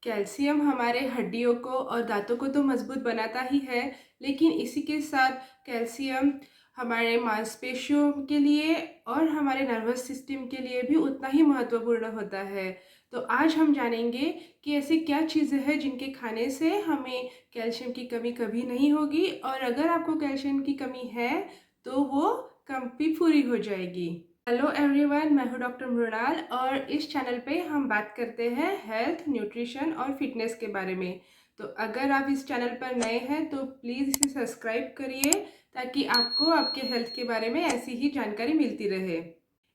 Calcium हमारे हड्डियों को और दांतों को तो मजबूत बनाता ही है, लेकिन इसी के साथ कैल्शियम हमारे मांसपेशियों के लिए और हमारे नर्वस सिस्टम के लिए भी उतना ही महत्वपूर्ण होता है। तो आज हम जानेंगे कि ऐसी क्या चीज़ें हैं जिनके खाने से हमें कैल्शियम की कमी कभी नहीं होगी, और अगर आपको कैल्शियम की कमी है तो वो कभी पूरी हो जाएगी। हेलो एवरीवन, मैं हूँ डॉक्टर मृणाल और इस चैनल पे हम बात करते हैं हेल्थ, न्यूट्रिशन और फिटनेस के बारे में। तो अगर आप इस चैनल पर नए हैं तो प्लीज़ इसे सब्सक्राइब करिए ताकि आपको आपके हेल्थ के बारे में ऐसी ही जानकारी मिलती रहे।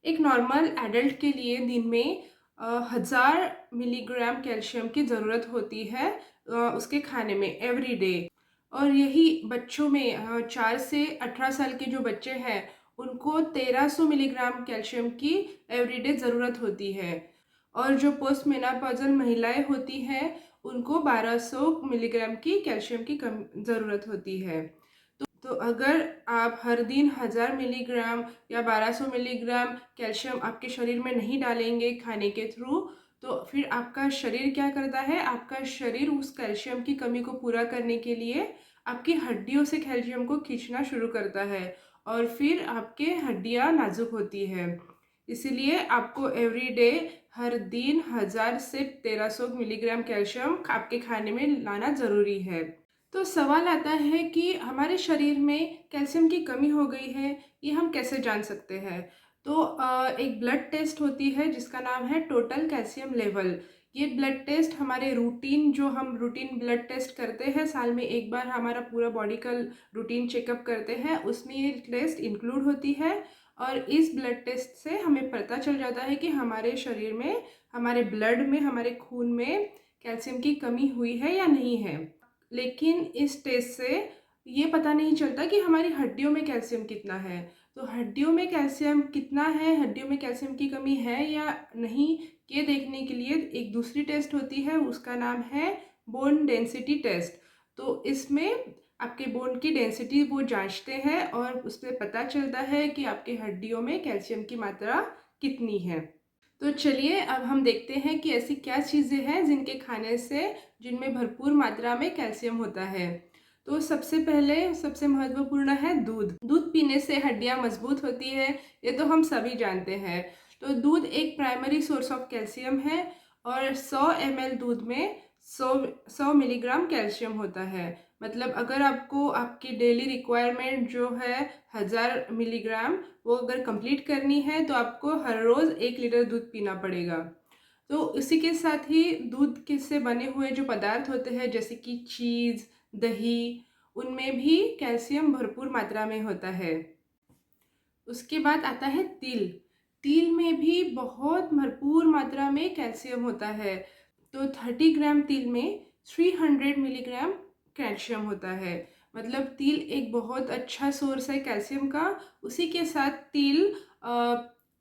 एक नॉर्मल एडल्ट के लिए दिन में 1000 मिलीग्राम कैल्शियम की ज़रूरत होती है उसके खाने में एवरी डे। और यही बच्चों में 4 से 18 साल के जो बच्चे हैं उनको 1300 मिलीग्राम कैल्शियम की एवरीडे ज़रूरत होती है। और जो पोस्ट मेनोपॉजल महिलाएं होती हैं उनको 1200 मिलीग्राम की कैल्शियम की कम ज़रूरत होती है। तो अगर आप हर दिन 1000 मिलीग्राम या 1200 मिलीग्राम कैल्शियम आपके शरीर में नहीं डालेंगे खाने के थ्रू, तो फिर आपका शरीर क्या करता है, आपका शरीर उस कैल्शियम की कमी को पूरा करने के लिए आपकी हड्डियों से कैल्शियम को खींचना शुरू करता है और फिर आपके हड्डियां नाजुक होती है। इसीलिए आपको एवरी डे हर दिन 1000 से 1300 मिलीग्राम कैल्शियम आपके खाने में लाना ज़रूरी है। तो सवाल आता है कि हमारे शरीर में कैल्शियम की कमी हो गई है, ये हम कैसे जान सकते हैं। तो एक ब्लड टेस्ट होती है जिसका नाम है टोटल कैल्शियम लेवल। ये ब्लड टेस्ट हमारे रूटीन, जो हम रूटीन ब्लड टेस्ट करते हैं, साल में एक बार हमारा पूरा बॉडी का रूटीन चेकअप करते हैं, उसमें ये टेस्ट इंक्लूड होती है। और इस ब्लड टेस्ट से हमें पता चल जाता है कि हमारे शरीर में, हमारे ब्लड में, हमारे खून में कैल्शियम की कमी हुई है या नहीं है। लेकिन इस टेस्ट से ये पता नहीं चलता कि हमारी हड्डियों में कैल्शियम कितना है। तो हड्डियों में कैल्शियम कितना है, हड्डियों में कैल्शियम की कमी है या नहीं, ये देखने के लिए एक दूसरी टेस्ट होती है, उसका नाम है बोन डेंसिटी टेस्ट। तो इसमें आपके बोन की डेंसिटी वो जांचते हैं और उससे पता चलता है कि आपके हड्डियों में कैल्शियम की मात्रा कितनी है। तो चलिए अब हम देखते हैं कि ऐसी क्या चीज़ें हैं जिनके खाने से, जिनमें भरपूर मात्रा में कैल्शियम होता है। तो सबसे पहले सबसे महत्वपूर्ण है दूध। दूध पीने से हड्डियां मजबूत होती है, ये तो हम सभी जानते हैं। तो दूध एक प्राइमरी सोर्स ऑफ कैल्शियम है और 100 ml दूध में 100 मिलीग्राम कैल्शियम होता है। मतलब अगर आपको आपकी डेली रिक्वायरमेंट जो है 1000 मिलीग्राम, वो अगर कंप्लीट करनी है तो आपको हर रोज़ 1 लीटर दूध पीना पड़ेगा। तो इसी के साथ ही दूध के से बने हुए जो पदार्थ होते हैं जैसे कि चीज़, दही, उनमें भी कैल्शियम भरपूर मात्रा में होता है। उसके बाद आता है तिल। तिल में भी बहुत भरपूर मात्रा में कैल्शियम होता है। तो 30 ग्राम तिल में 300 मिलीग्राम कैल्शियम होता है। मतलब तिल एक बहुत अच्छा सोर्स है कैल्शियम का। उसी के साथ तिल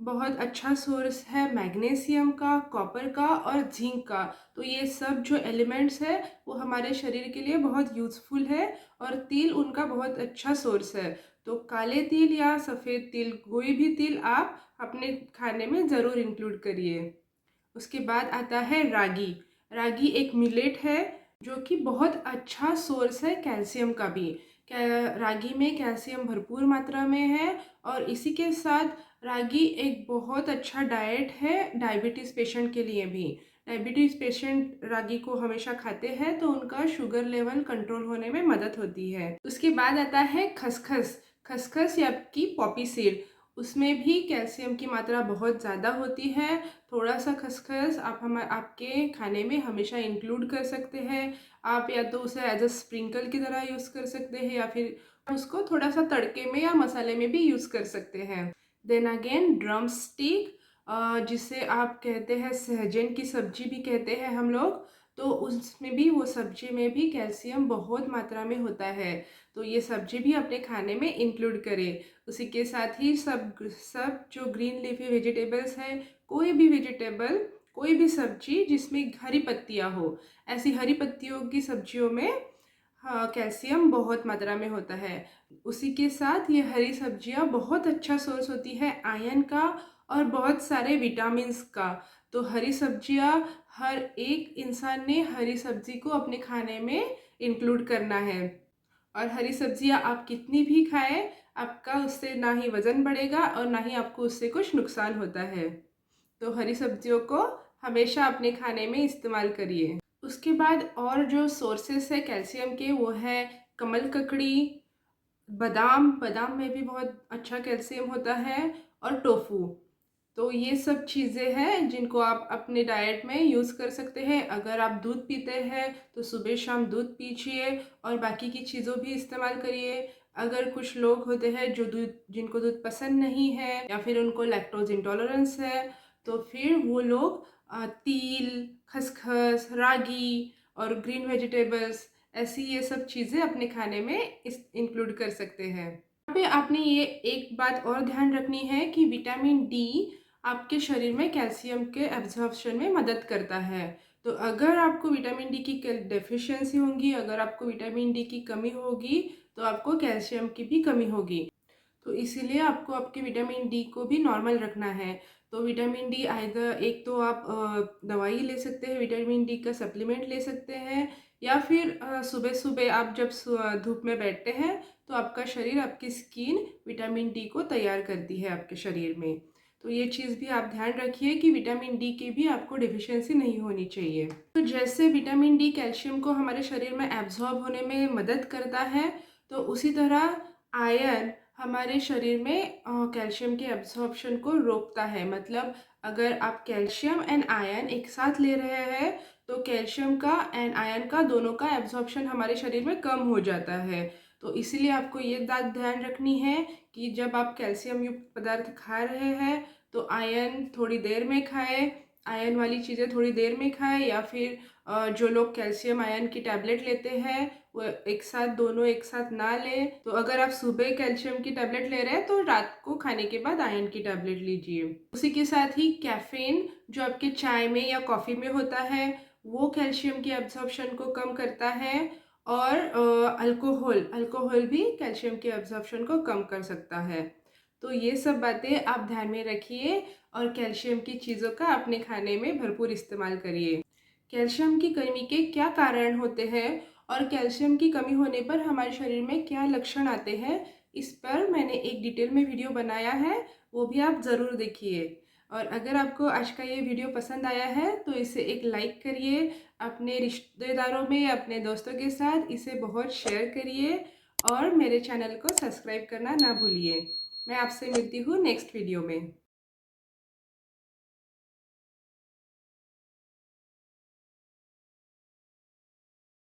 बहुत अच्छा सोर्स है मैग्नीशियम का, कॉपर का और जिंक का। तो ये सब जो एलिमेंट्स है वो हमारे शरीर के लिए बहुत यूज़फुल है और तिल उनका बहुत अच्छा सोर्स है। तो काले तिल या सफ़ेद तिल, कोई भी तिल आप अपने खाने में ज़रूर इंक्लूड करिए। उसके बाद आता है रागी। रागी एक मिलेट है जो कि बहुत अच्छा सोर्स है कैल्शियम का भी। रागी में कैल्शियम भरपूर मात्रा में है और इसी के साथ रागी एक बहुत अच्छा डाइट है डायबिटीज़ पेशेंट के लिए भी। डायबिटीज़ पेशेंट रागी को हमेशा खाते हैं तो उनका शुगर लेवल कंट्रोल होने में मदद होती है। उसके बाद आता है खसखस। खसखस या कि पॉपी सीड, उसमें भी कैल्शियम की मात्रा बहुत ज़्यादा होती है। थोड़ा सा खसखस आप आपके खाने में हमेशा इंक्लूड कर सकते हैं। आप या तो उसे एज अ स्प्रिंकल की तरह यूज़ कर सकते हैं या फिर उसको थोड़ा सा तड़के में या मसाले में भी यूज़ कर सकते हैं। देन अगेन ड्रम स्टिक, जिसे आप कहते हैं सहजन की सब्जी भी कहते हैं हम लोग। तो उसमें भी, वो सब्जी में भी कैल्शियम बहुत मात्रा में होता है। तो ये सब्जी भी अपने खाने में इंक्लूड करें। उसी के साथ ही सब सब जो ग्रीन लीफी वेजिटेबल्स हैं, कोई भी वेजिटेबल, कोई भी सब्जी जिसमें हरी पत्तियां हो, ऐसी हरी पत्तियों की सब्जियों में हाँ कैल्शियम बहुत मात्रा में होता है। उसी के साथ ये हरी सब्जियां बहुत अच्छा सोर्स होती है आयरन का और बहुत सारे विटामिन्स का। तो हरी सब्जियां हर एक इंसान ने हरी सब्जी को अपने खाने में इंक्लूड करना है। और हरी सब्जियां आप कितनी भी खाएं, आपका उससे ना ही वज़न बढ़ेगा और ना ही आपको उससे कुछ नुकसान होता है। तो हरी सब्जियों को हमेशा अपने खाने में इस्तेमाल करिए। उसके बाद और जो सोर्सेस है कैल्शियम के, वो है कमल ककड़ी, बादाम। बादाम में भी बहुत अच्छा कैल्शियम होता है, और टोफू। तो ये सब चीज़ें हैं जिनको आप अपने डाइट में यूज़ कर सकते हैं। अगर आप दूध पीते हैं तो सुबह शाम दूध पीजिए और बाकी की चीज़ों भी इस्तेमाल करिए। अगर कुछ लोग होते हैं जो जिनको दूध पसंद नहीं है या फिर उनको लैक्टोज इंटॉलरेंस है, तो फिर वो लोग तिल, खसखस, रागी और ग्रीन वेजिटेबल्स, ऐसी ये सब चीज़ें अपने खाने में इंक्लूड कर सकते हैं। यहाँ पे आपने ये एक बात और ध्यान रखनी है कि विटामिन डी आपके शरीर में कैल्शियम के एब्जॉर्प्शन में मदद करता है। तो अगर आपको विटामिन डी की डेफिशिएंसी होगी, अगर आपको विटामिन डी की कमी होगी, तो आपको कैल्शियम की भी कमी होगी। तो इसीलिए आपको आपके विटामिन डी को भी नॉर्मल रखना है। तो विटामिन डी आइदर एक तो आप दवाई ले सकते हैं, विटामिन डी का सप्लीमेंट ले सकते हैं, या फिर सुबह सुबह आप जब धूप में बैठते हैं तो आपका शरीर, आपकी स्किन विटामिन डी को तैयार करती है आपके शरीर में। तो ये चीज़ भी आप ध्यान रखिए कि विटामिन डी की भी आपको डिफिशियंसी नहीं होनी चाहिए। तो जैसे विटामिन डी कैल्शियम को हमारे शरीर में एब्जॉर्ब होने में मदद करता है, तो उसी तरह आयरन हमारे शरीर में कैल्शियम के एब्जॉर्प्शन को रोकता है। मतलब अगर आप कैल्शियम एंड आयरन एक साथ ले रहे हैं, तो कैल्शियम का एंड आयरन का दोनों का एब्जॉर्प्शन हमारे शरीर में कम हो जाता है। तो इसीलिए आपको ये बात ध्यान रखनी है कि जब आप कैल्शियम युक्त पदार्थ खा रहे हैं तो आयरन थोड़ी देर में खाएं, आयरन वाली चीज़ें थोड़ी देर में खाएं, या फिर जो लोग कैल्शियम आयरन की टैबलेट लेते हैं वो एक साथ, दोनों एक साथ ना लें। तो अगर आप सुबह कैल्शियम की टैबलेट ले रहे हैं तो रात को खाने के बाद आयरन की टैबलेट लीजिए। उसी के साथ ही कैफीन जो आपके चाय में या कॉफ़ी में होता है, वो कैल्शियम की एब्जॉर्प्शन को कम करता है। और अल्कोहल अल्कोहल भी कैल्शियम के एब्जॉर्प्शन को कम कर सकता है। तो ये सब बातें आप ध्यान में रखिए और कैल्शियम की चीज़ों का अपने खाने में भरपूर इस्तेमाल करिए। कैल्शियम की कमी के क्या कारण होते हैं और कैल्शियम की कमी होने पर हमारे शरीर में क्या लक्षण आते हैं, इस पर मैंने एक डिटेल में वीडियो बनाया है, वो भी आप ज़रूर देखिए। और अगर आपको आज का ये वीडियो पसंद आया है तो इसे एक लाइक करिए, अपने रिश्तेदारों में, अपने दोस्तों के साथ इसे बहुत शेयर करिए, और मेरे चैनल को सब्सक्राइब करना ना भूलिए। मैं आपसे मिलती हूँ नेक्स्ट वीडियो में।